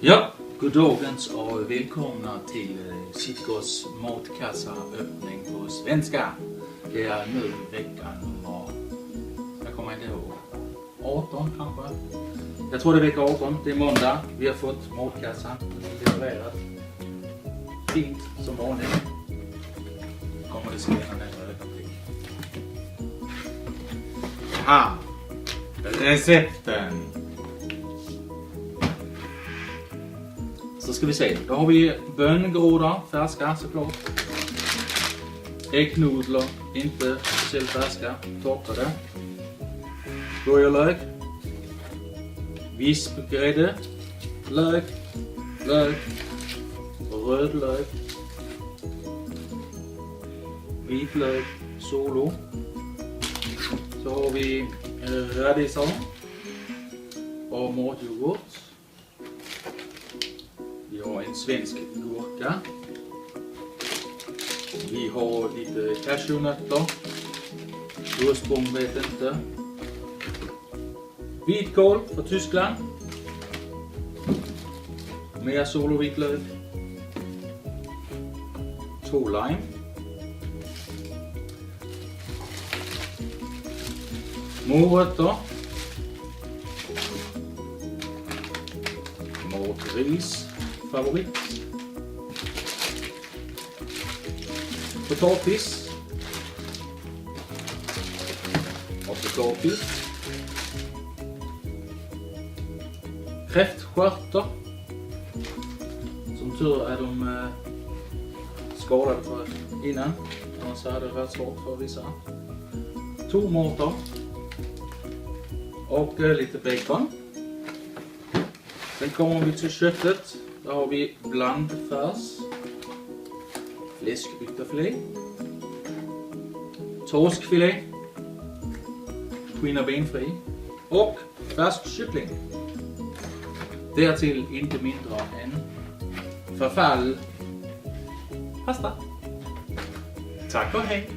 Ja, goddagens och välkomna till Citygårds matkassaöppning på svenska. Det är nu vecka nummer, jag kommer inte ihåg, 18 kanske. Jag tror det är vecka 18, det är måndag. Vi har fått matkassan levererat. Fint som vanligt. Kommer det senare nästa ögonblick. Här, recepten. Så ska vi se, då har vi bönngrodar, färska såklart. Äggnudlar, inte speciellt färska, torkade. Burgarlök. Vispgrädde. Lök. Rödlök. Vitlök. Solo. Så har vi radisor. Och matyoghurt. Vi har en svensk gurka. Vi har lite cashewnötter. Ursprung vet inte. Vitkål från Tyskland. Mer sol och vitlök. 2 lime. Morötter. Matris. Favorit. Potatis. Och potatis. Kräftstjärtar. Som tur är de skalade för innan. Annars hade det varit svårt för vissa. Tomater. Och lite bacon. Sen kommer vi till köttet. Där har vi blandfärs, fläskytterfilé, torskfilé, skinn och benfri och färsk kyckling. Därtill inte mindre än förfall pasta. Tack och hej!